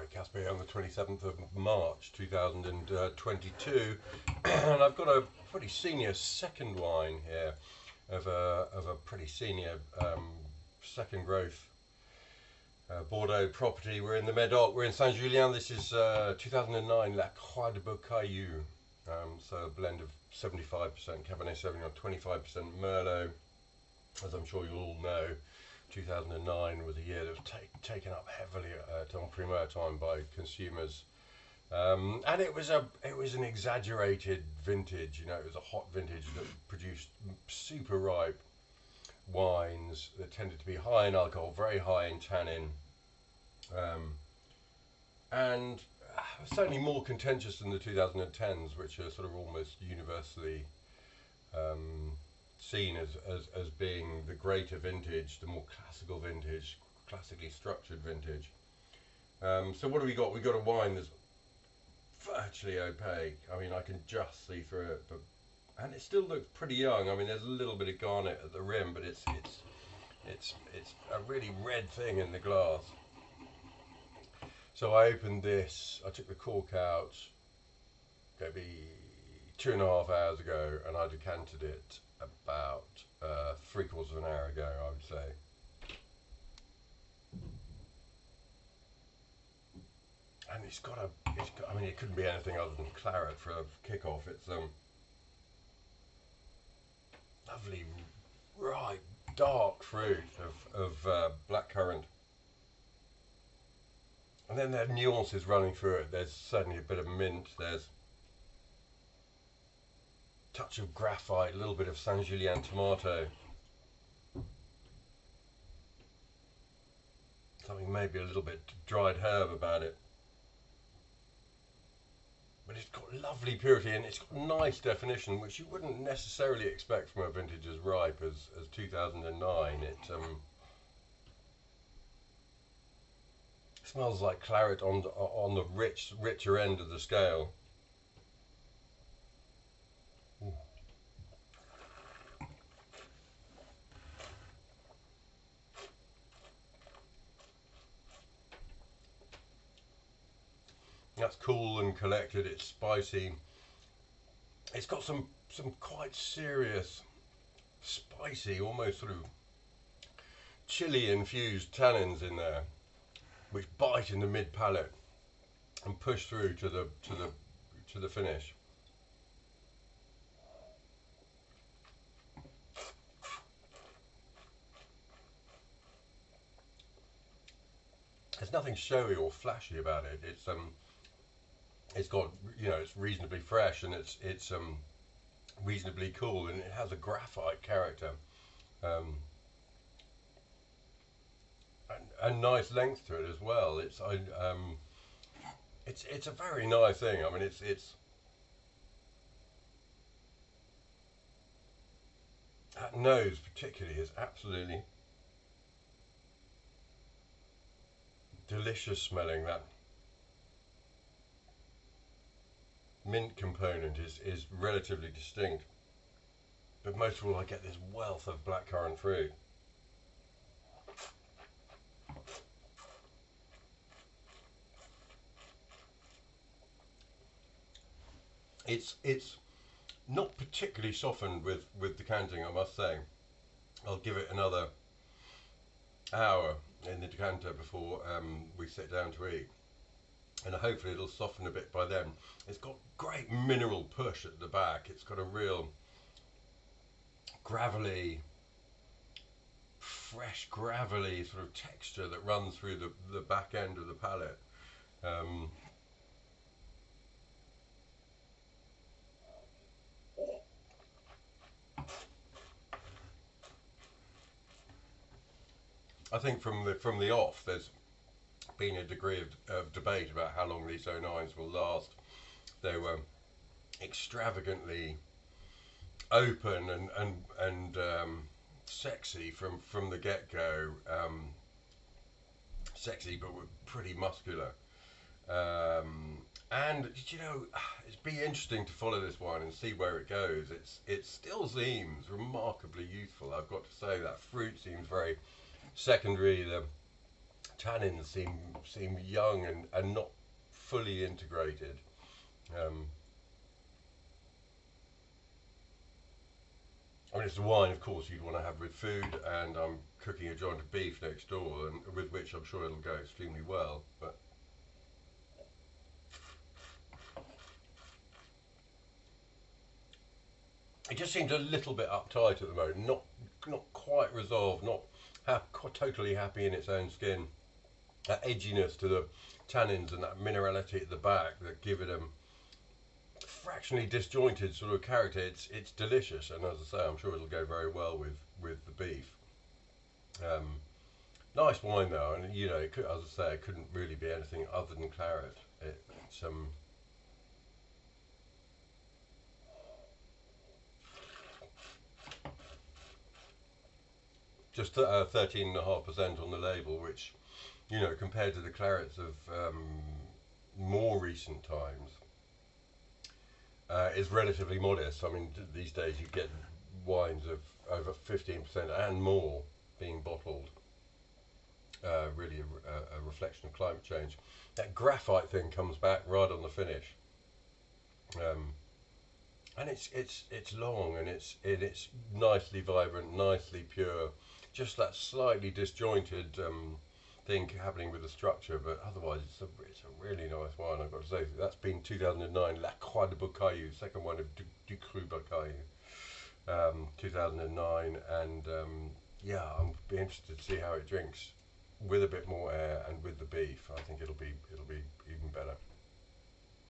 Hi Caspar, on the 27th of March 2022 and I've got a pretty senior second wine here of a pretty senior second growth Bordeaux property. We're in the Médoc, we're in Saint-Julien. This is 2009 La Croix de Beaucaillou, so a blend of 75% Cabernet Sauvignon, 25% Merlot. As I'm sure you all know, 2009 was a year that was taken up heavily on primeur time by consumers, and it was an exaggerated vintage. You know, it was a hot vintage that produced super ripe wines that tended to be high in alcohol, very high in tannin, and certainly more contentious than the 2010s, which are sort of almost universally seen as being the greater vintage, the more classical vintage, classically structured vintage. So what do we got? We got a wine that's virtually opaque. I mean, I can just see through it, and it still looks pretty young. I mean, there's a little bit of garnet at the rim, but it's a really red thing in the glass. So I opened this. I took the cork out maybe 2.5 hours ago, and I decanted it about 3/4 of an hour ago, I would say. And I mean, it couldn't be anything other than claret for a kick-off. It's lovely, ripe, dark fruit of blackcurrant. And then there are nuances running through it. There's certainly a bit of mint, there's touch of graphite, a little bit of Saint-Julien tomato, something maybe a little bit dried herb about it, but it's got lovely purity and it's got nice definition, which you wouldn't necessarily expect from a vintage as ripe as 2009. It smells like claret on the richer end of the scale. That's cool and collected. It's spicy. It's got some quite serious, spicy, almost sort of chili infused tannins in there, which bite in the mid palate and push through to the finish. There's nothing showy or flashy about it. It's got, you know, it's reasonably fresh, and it's reasonably cool, and it has a graphite character, and nice length to it as well. It's a very nice thing. I mean, it's that nose particularly is absolutely delicious smelling. That mint component is relatively distinct, but most of all I get this wealth of blackcurrant fruit. It's not particularly softened with decanting, I must say. I'll give it another hour in the decanter before we sit down to eat, and hopefully it'll soften a bit by then. It's got great mineral push at the back. It's got a real gravelly, fresh gravelly sort of texture that runs through the back end of the palate. I think from the off, there's been a degree of debate about how long these 09s will last. They were extravagantly open and sexy from the get-go. Sexy, but pretty muscular. And you know, it'd be interesting to follow this wine and see where it goes. It still seems remarkably youthful. I've got to say that fruit seems very secondary. The tannins seem young and not fully integrated. I mean, it's a wine, of course, you'd want to have with food, and I'm cooking a joint of beef next door, and with which I'm sure it'll go extremely well. But it just seems a little bit uptight at the moment, not quite resolved, not totally happy in its own skin. That edginess to the tannins and that minerality at the back that give it a fractionally disjointed sort of character. It's delicious, and as I say, I'm sure it'll go very well with the beef. Nice wine though, and you know, as I say, it couldn't really be anything other than claret. It's just 13.5% on the label, which, you know, compared to the clarets of more recent times, is relatively modest. I mean, these days you get wines of over 15% and more being bottled. Really a reflection of climate change. That graphite thing comes back right on the finish, and it's long, and it's nicely vibrant, nicely pure. Just that slightly disjointed thing happening with the structure, but otherwise it's a really nice wine. I've got to say, that's been 2009 La Croix de Beaucaillou, second one of du Cru Beaucaillou, 2009, and yeah, I'll be interested to see how it drinks with a bit more air and with the beef. I think it'll be even better.